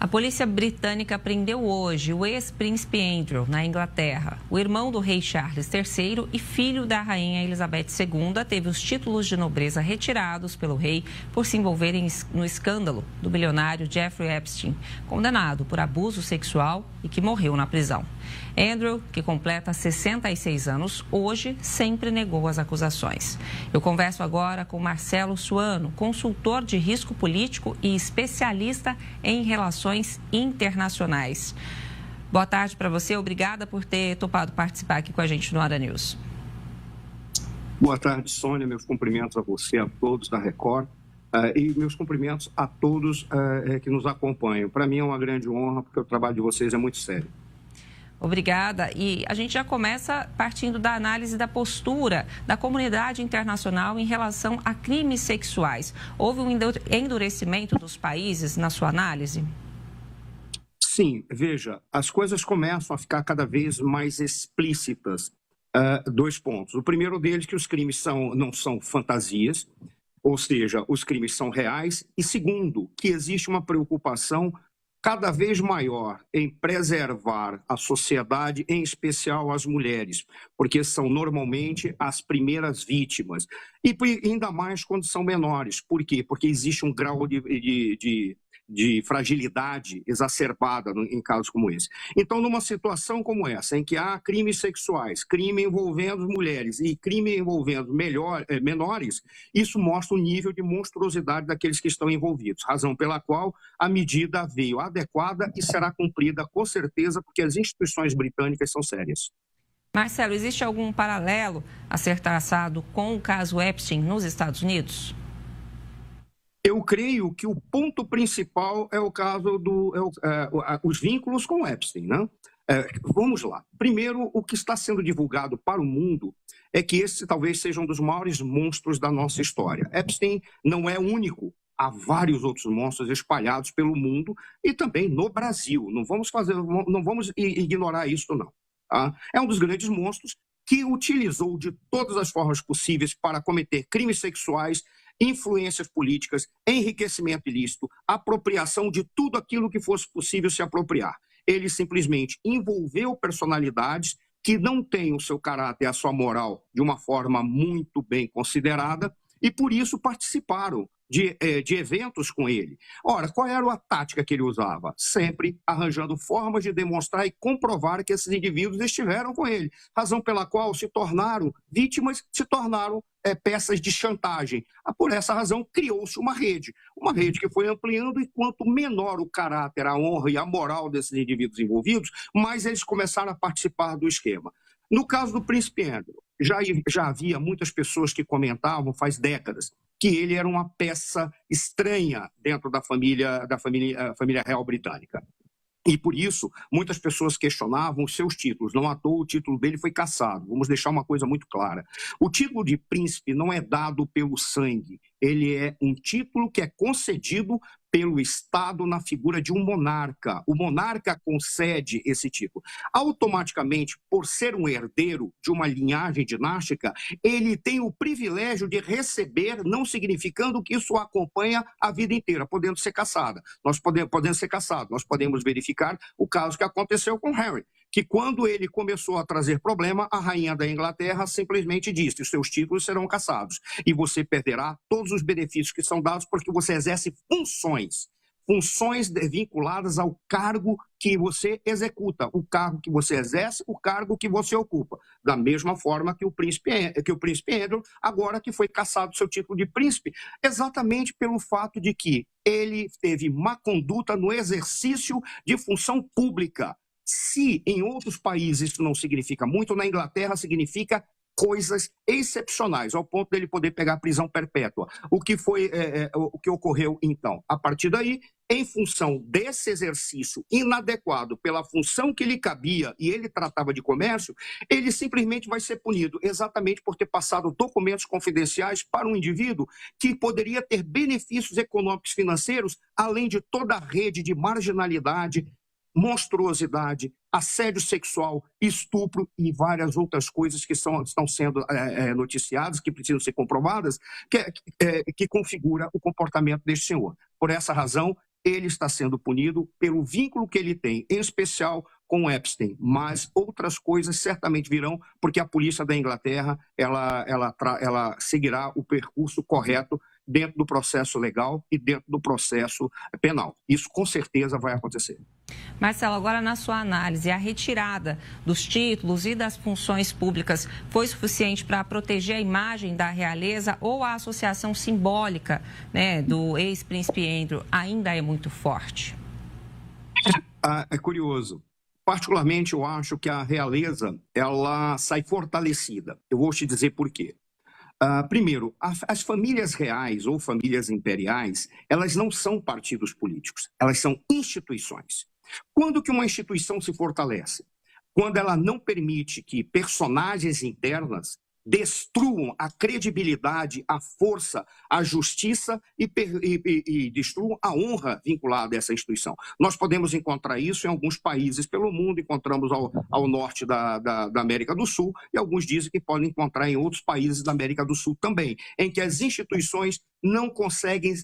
A polícia britânica prendeu hoje o ex-príncipe Andrew, na Inglaterra. O irmão do rei Charles III e filho da rainha Elizabeth II teve os títulos de nobreza retirados pelo rei por se envolverem no escândalo do bilionário Jeffrey Epstein, condenado por abuso sexual e que morreu na prisão. Andrew, que completa 66 anos, hoje sempre negou as acusações. Eu converso agora com Marcelo Suano, consultor de risco político e especialista em relações internacionais. Boa tarde para você, obrigada por ter topado participar aqui com a gente no Hora News. Boa tarde, Sônia, meus cumprimentos a você, a todos da Record e meus cumprimentos a todos que nos acompanham. Para mim é uma grande honra, porque o trabalho de vocês é muito sério. Obrigada. E a gente já começa partindo da análise da postura da comunidade internacional em relação a crimes sexuais. Houve um endurecimento dos países na sua análise? Sim, veja, as coisas começam a ficar cada vez mais explícitas. Dois pontos. O primeiro deles é que os crimes não são fantasias, ou seja, os crimes são reais. E segundo, que existe uma preocupação cada vez maior em preservar a sociedade, em especial as mulheres, porque são normalmente as primeiras vítimas. E ainda mais quando são menores. Por quê? Porque existe um grau de fragilidade exacerbada em casos como esse. Então, numa situação como essa, em que há crimes sexuais, crime envolvendo mulheres e crime envolvendo menores, isso mostra o nível de monstruosidade daqueles que estão envolvidos, razão pela qual a medida veio adequada e será cumprida com certeza, porque as instituições britânicas são sérias. Marcelo, existe algum paralelo a ser traçado com o caso Epstein nos Estados Unidos? Eu creio que o ponto principal é o caso os vínculos com Epstein, né? Vamos lá. Primeiro, o que está sendo divulgado para o mundo é que esse talvez seja um dos maiores monstros da nossa história. Epstein não é único. Há vários outros monstros espalhados pelo mundo e também no Brasil. Não vamos ignorar isso, não. Tá? É um dos grandes monstros que utilizou de todas as formas possíveis para cometer crimes sexuais, influências políticas, enriquecimento ilícito, apropriação de tudo aquilo que fosse possível se apropriar. Ele simplesmente envolveu personalidades que não têm o seu caráter e a sua moral de uma forma muito bem considerada e, por isso, participaram de eventos com ele. Ora, qual era a tática que ele usava? Sempre arranjando formas de demonstrar e comprovar que esses indivíduos estiveram com ele, razão pela qual se tornaram vítimas, se tornaram peças de chantagem. Por essa razão, criou-se uma rede que foi ampliando, e quanto menor o caráter, a honra e a moral desses indivíduos envolvidos, mais eles começaram a participar do esquema. No caso do príncipe Andrew, já havia muitas pessoas que comentavam, faz décadas, que ele era uma peça estranha dentro da família real britânica. E, por isso, muitas pessoas questionavam os seus títulos. Não à toa, o título dele foi cassado. Vamos deixar uma coisa muito clara. O título de príncipe não é dado pelo sangue. Ele é um título que é concedido pelo Estado na figura de um monarca. O monarca concede esse título. Automaticamente, por ser um herdeiro de uma linhagem dinástica, ele tem o privilégio de receber, não significando que isso o acompanha a vida inteira, podendo ser cassado. Nós podemos verificar o caso que aconteceu com Harry, que quando ele começou a trazer problema, a rainha da Inglaterra simplesmente disse: os seus títulos serão cassados e você perderá todos os benefícios que são dados porque você exerce funções vinculadas ao cargo que você executa, o cargo que você exerce, o cargo que você ocupa. Da mesma forma que o príncipe Andrew, agora que foi cassado seu título de príncipe, exatamente pelo fato de que ele teve má conduta no exercício de função pública. Se em outros países isso não significa muito, na Inglaterra significa coisas excepcionais, ao ponto dele poder pegar prisão perpétua. O que ocorreu então? A partir daí, em função desse exercício inadequado pela função que lhe cabia e ele tratava de comércio, ele simplesmente vai ser punido exatamente por ter passado documentos confidenciais para um indivíduo que poderia ter benefícios econômicos financeiros, além de toda a rede de marginalidade, monstruosidade, assédio sexual, estupro e várias outras coisas que estão sendo noticiadas, que precisam ser comprovadas, que configura o comportamento deste senhor. Por essa razão, ele está sendo punido pelo vínculo que ele tem, em especial com Epstein, mas outras coisas certamente virão, porque a polícia da Inglaterra ela seguirá o percurso correto dentro do processo legal e dentro do processo penal. Isso com certeza vai acontecer. Marcelo, agora na sua análise, a retirada dos títulos e das funções públicas foi suficiente para proteger a imagem da realeza ou a associação simbólica, né, do ex-príncipe Andrew ainda é muito forte? É curioso. Particularmente, eu acho que a realeza ela sai fortalecida. Eu vou te dizer por quê. Primeiro, as famílias reais ou famílias imperiais, elas não são partidos políticos, elas são instituições. Quando que uma instituição se fortalece? Quando ela não permite que personagens internas destruam a credibilidade, a força, a justiça e destruam a honra vinculada a essa instituição. Nós podemos encontrar isso em alguns países pelo mundo, encontramos ao norte da América do Sul, e alguns dizem que podem encontrar em outros países da América do Sul também, em que as instituições não conseguem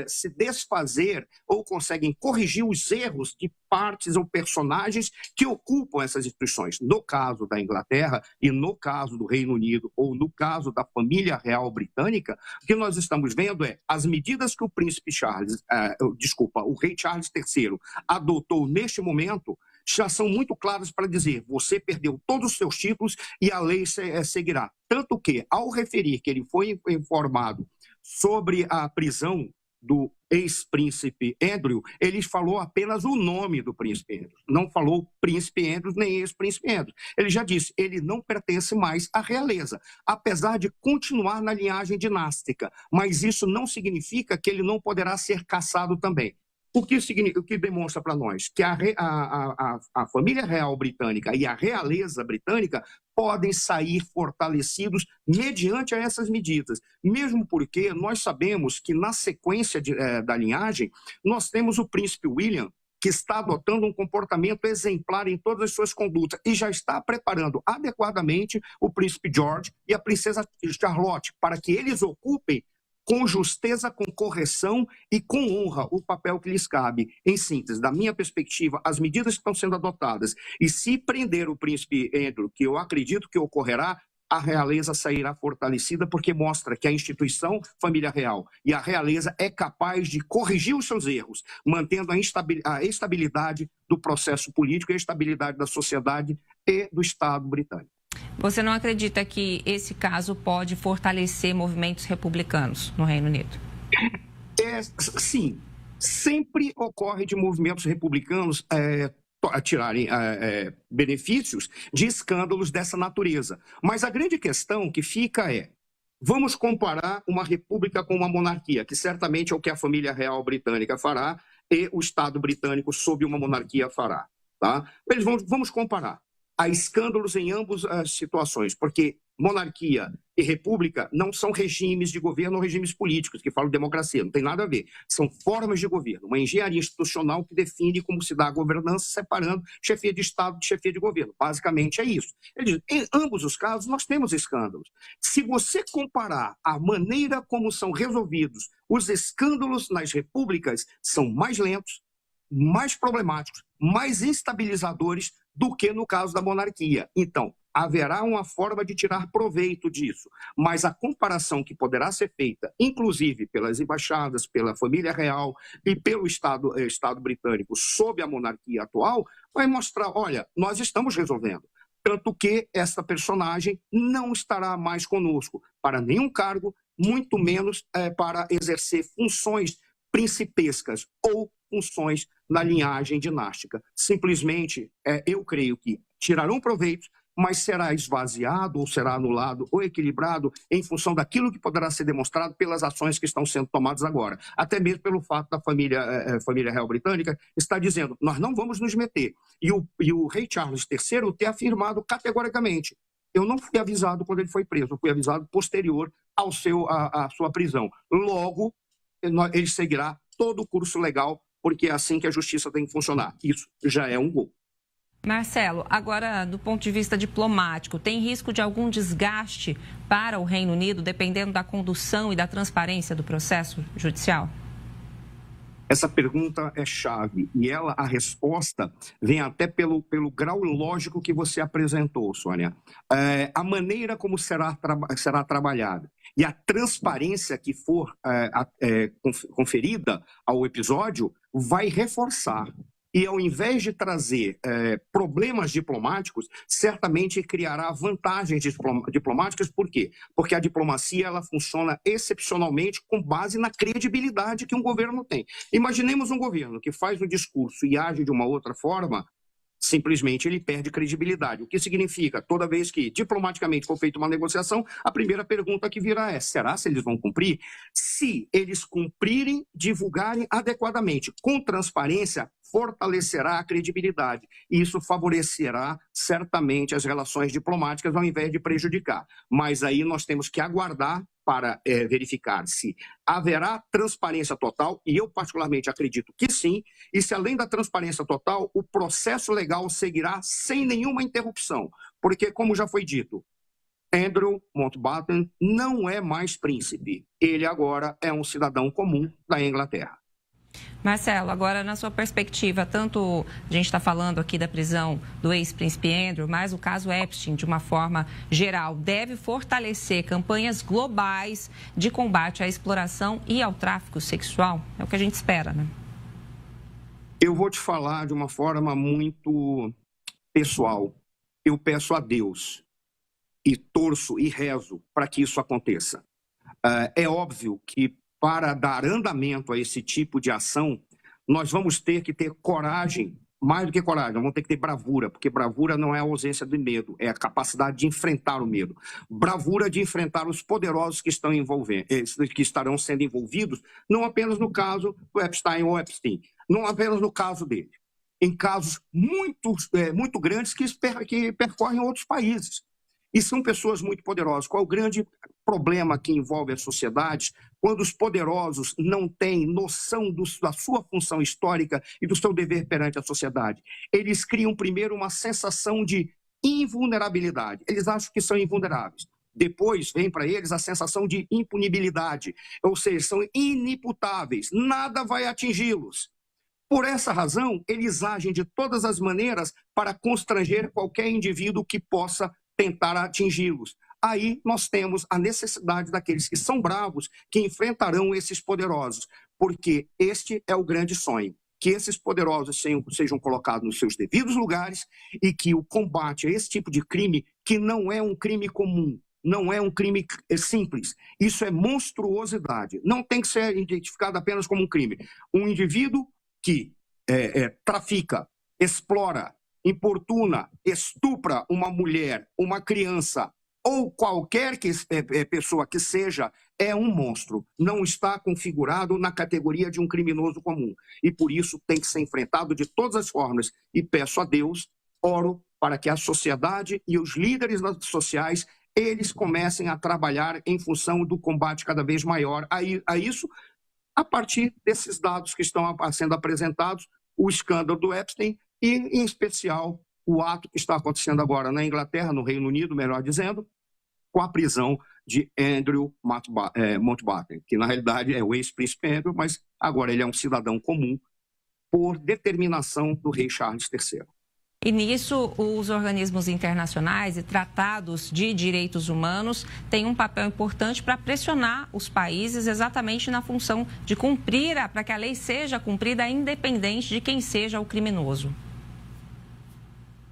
se desfazer ou conseguem corrigir os erros de partes ou personagens que ocupam essas instituições. No caso da Inglaterra e no caso do Reino Unido ou no caso da família real britânica, o que nós estamos vendo é as medidas que o príncipe Charles, o rei Charles III adotou neste momento já são muito claras para dizer: você perdeu todos os seus títulos e a lei seguirá. Tanto que, ao referir que ele foi informado sobre a prisão do ex-príncipe Andrew, ele falou apenas o nome do príncipe Andrew. Não falou príncipe Andrew nem ex-príncipe Andrew. Ele já disse, ele não pertence mais à realeza, apesar de continuar na linhagem dinástica. Mas isso não significa que ele não poderá ser cassado também. O que demonstra para nós que a família real britânica e a realeza britânica podem sair fortalecidos mediante a essas medidas, mesmo porque nós sabemos que na sequência da linhagem nós temos o príncipe William, que está adotando um comportamento exemplar em todas as suas condutas e já está preparando adequadamente o príncipe George e a princesa Charlotte para que eles ocupem com justeza, com correção e com honra o papel que lhes cabe. Em síntese, da minha perspectiva, as medidas que estão sendo adotadas, e se prender o príncipe Andrew, que eu acredito que ocorrerá, a realeza sairá fortalecida, porque mostra que a instituição família real e a realeza é capaz de corrigir os seus erros, mantendo a estabilidade do processo político e a estabilidade da sociedade e do Estado britânico. Você não acredita que esse caso pode fortalecer movimentos republicanos no Reino Unido? Sim, sempre ocorre de movimentos republicanos tirarem benefícios de escândalos dessa natureza. Mas a grande questão que fica é, vamos comparar uma república com uma monarquia, que certamente é o que a família real britânica fará e o Estado britânico sob uma monarquia fará. Tá? Vamos comparar. Há escândalos em ambas as situações, porque monarquia e república não são regimes de governo ou regimes políticos, que falam democracia, não tem nada a ver. São formas de governo, uma engenharia institucional que define como se dá a governança, separando chefia de Estado de chefia de governo. Basicamente é isso. Ele diz, em ambos os casos, nós temos escândalos. Se você comparar a maneira como são resolvidos os escândalos nas repúblicas, são mais lentos, mais problemáticos, mais instabilizadores do que no caso da monarquia. Então, haverá uma forma de tirar proveito disso, mas a comparação que poderá ser feita, inclusive pelas embaixadas, pela família real e pelo Estado britânico sob a monarquia atual, vai mostrar, olha, nós estamos resolvendo. Tanto que essa personagem não estará mais conosco para nenhum cargo, muito menos para exercer funções principescas ou funções na linhagem dinástica. Simplesmente, eu creio que tirarão proveito, mas será esvaziado ou será anulado ou equilibrado em função daquilo que poderá ser demonstrado pelas ações que estão sendo tomadas agora. Até mesmo pelo fato da família real britânica estar dizendo, nós não vamos nos meter. E o rei Charles III ter afirmado categoricamente, eu não fui avisado quando ele foi preso, eu fui avisado posterior à sua prisão. Logo, ele seguirá todo o curso legal, porque é assim que a justiça tem que funcionar. Isso já é um gol. Marcelo, agora do ponto de vista diplomático, tem risco de algum desgaste para o Reino Unido, dependendo da condução e da transparência do processo judicial? Essa pergunta é chave e a resposta vem até pelo grau lógico que você apresentou, Sônia. A maneira como será trabalhada e a transparência que for conferida ao episódio vai reforçar. E ao invés de trazer problemas diplomáticos, certamente criará vantagens diplomáticas. Por quê? Porque a diplomacia ela funciona excepcionalmente com base na credibilidade que um governo tem. Imaginemos um governo que faz um discurso e age de uma outra forma, simplesmente ele perde credibilidade. O que significa? Toda vez que diplomaticamente for feita uma negociação, a primeira pergunta que virá é: será se eles vão cumprir? Se eles cumprirem, divulgarem adequadamente, com transparência, fortalecerá a credibilidade. E isso favorecerá certamente as relações diplomáticas ao invés de prejudicar. Mas aí nós temos que aguardar para verificar se haverá transparência total, e eu particularmente acredito que sim, e se além da transparência total, o processo legal seguirá sem nenhuma interrupção, porque, como já foi dito, Andrew Mountbatten não é mais príncipe, ele agora é um cidadão comum da Inglaterra. Marcelo, agora na sua perspectiva, tanto a gente está falando aqui da prisão do ex-príncipe Andrew, mas o caso Epstein, de uma forma geral, deve fortalecer campanhas globais de combate à exploração e ao tráfico sexual? É o que a gente espera, né? Eu vou te falar de uma forma muito pessoal. Eu peço a Deus e torço e rezo para que isso aconteça. É óbvio que para dar andamento a esse tipo de ação, nós vamos ter que ter coragem, mais do que coragem, nós vamos ter que ter bravura, porque bravura não é a ausência de medo, é a capacidade de enfrentar o medo. Bravura de enfrentar os poderosos que estarão sendo envolvidos, não apenas no caso do Epstein, não apenas no caso dele, em casos muito grandes que percorrem outros países. E são pessoas muito poderosas. Qual é o grande problema que envolve as sociedades quando os poderosos não têm noção da sua função histórica e do seu dever perante a sociedade? Eles criam primeiro uma sensação de invulnerabilidade. Eles acham que são invulneráveis. Depois vem para eles a sensação de impunibilidade, ou seja, são inimputáveis, nada vai atingi-los. Por essa razão, eles agem de todas as maneiras para constranger qualquer indivíduo que possa tentar atingi-los. Aí nós temos a necessidade daqueles que são bravos, que enfrentarão esses poderosos, porque este é o grande sonho, que esses poderosos sejam colocados nos seus devidos lugares e que o combate a esse tipo de crime, que não é um crime comum, não é um crime simples, isso é monstruosidade, não tem que ser identificado apenas como um crime. Um indivíduo que trafica, explora, importuna, estupra uma mulher, uma criança ou qualquer pessoa que seja, é um monstro. Não está configurado na categoria de um criminoso comum. E por isso tem que ser enfrentado de todas as formas. E peço a Deus, oro para que a sociedade e os líderes sociais, eles comecem a trabalhar em função do combate cada vez maior a isso, a partir desses dados que estão sendo apresentados, o escândalo do Epstein, e, em especial, o ato que está acontecendo agora na Inglaterra, no Reino Unido, melhor dizendo, com a prisão de Andrew Mountbatten, que na realidade é o ex-príncipe Andrew, mas agora ele é um cidadão comum por determinação do rei Charles III. E nisso, os organismos internacionais e tratados de direitos humanos têm um papel importante para pressionar os países exatamente na função de cumprir, para que a lei seja cumprida independente de quem seja o criminoso.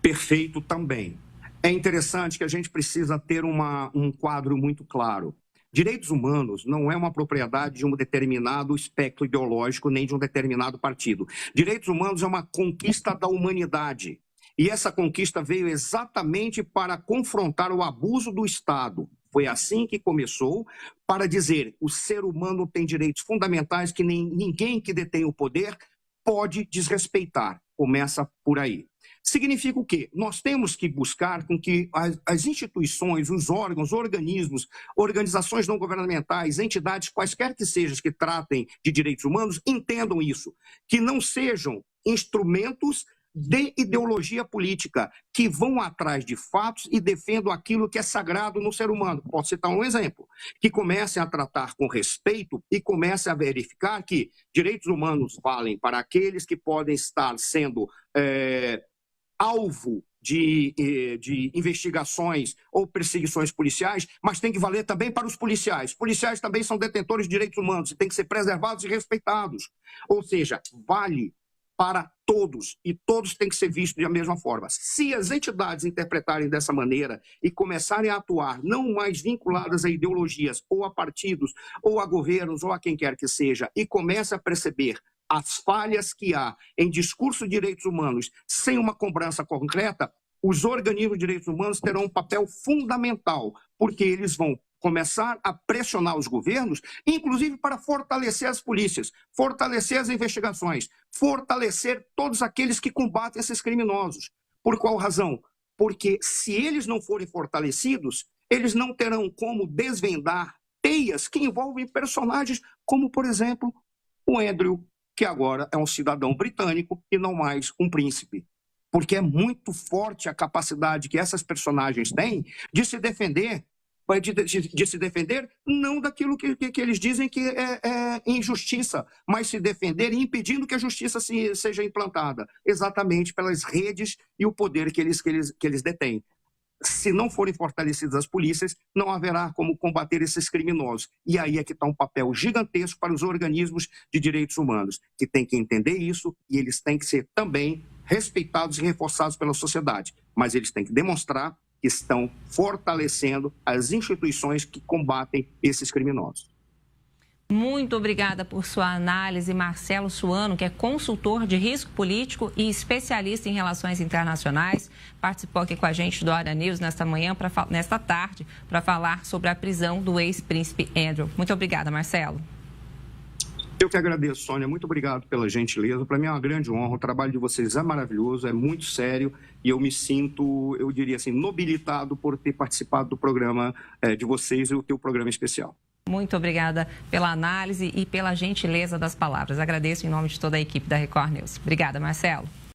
Perfeito também. É interessante que a gente precisa ter um quadro muito claro. Direitos humanos não é uma propriedade de um determinado espectro ideológico nem de um determinado partido. Direitos humanos é uma conquista da humanidade. E essa conquista veio exatamente para confrontar o abuso do Estado. Foi assim que começou, para dizer que o ser humano tem direitos fundamentais que ninguém que detém o poder pode desrespeitar. Começa por aí. Significa o quê? Nós temos que buscar com que as instituições, os órgãos, organismos, organizações não governamentais, entidades quaisquer que sejam que tratem de direitos humanos, entendam isso, que não sejam instrumentos de ideologia política, que vão atrás de fatos e defendam aquilo que é sagrado no ser humano. Posso citar um exemplo, que comecem a tratar com respeito e comecem a verificar que direitos humanos valem para aqueles que podem estar sendo alvo de investigações ou perseguições policiais, mas tem que valer também para os policiais. Policiais também são detentores de direitos humanos e têm que ser preservados e respeitados. Ou seja, vale para todos, e todos têm que ser vistos da mesma forma. Se as entidades interpretarem dessa maneira e começarem a atuar não mais vinculadas a ideologias, ou a partidos, ou a governos, ou a quem quer que seja, e começam a perceber as falhas que há em discurso de direitos humanos sem uma cobrança concreta, os organismos de direitos humanos terão um papel fundamental, porque eles vão começar a pressionar os governos, inclusive para fortalecer as polícias, fortalecer as investigações, fortalecer todos aqueles que combatem esses criminosos. Por qual razão? Porque se eles não forem fortalecidos, eles não terão como desvendar teias que envolvem personagens como, por exemplo, o Andrew, que agora é um cidadão britânico e não mais um príncipe. Porque é muito forte a capacidade que essas personagens têm de se defender, não daquilo que eles dizem que é injustiça, mas se defender impedindo que a justiça seja implantada, exatamente pelas redes e o poder que eles detêm. Se não forem fortalecidas as polícias, não haverá como combater esses criminosos. E aí é que está um papel gigantesco para os organismos de direitos humanos, que têm que entender isso e eles têm que ser também respeitados e reforçados pela sociedade. Mas eles têm que demonstrar que estão fortalecendo as instituições que combatem esses criminosos. Muito obrigada por sua análise, Marcelo Suano, que é consultor de risco político e especialista em relações internacionais. Participou aqui com a gente do Hora News nesta tarde, para falar sobre a prisão do ex-príncipe Andrew. Muito obrigada, Marcelo. Eu que agradeço, Sônia. Muito obrigado pela gentileza. Para mim é uma grande honra. O trabalho de vocês é maravilhoso, é muito sério e eu me sinto, eu diria assim, nobilitado por ter participado do programa de vocês e o teu programa especial. Muito obrigada pela análise e pela gentileza das palavras. Agradeço em nome de toda a equipe da Record News. Obrigada, Marcelo.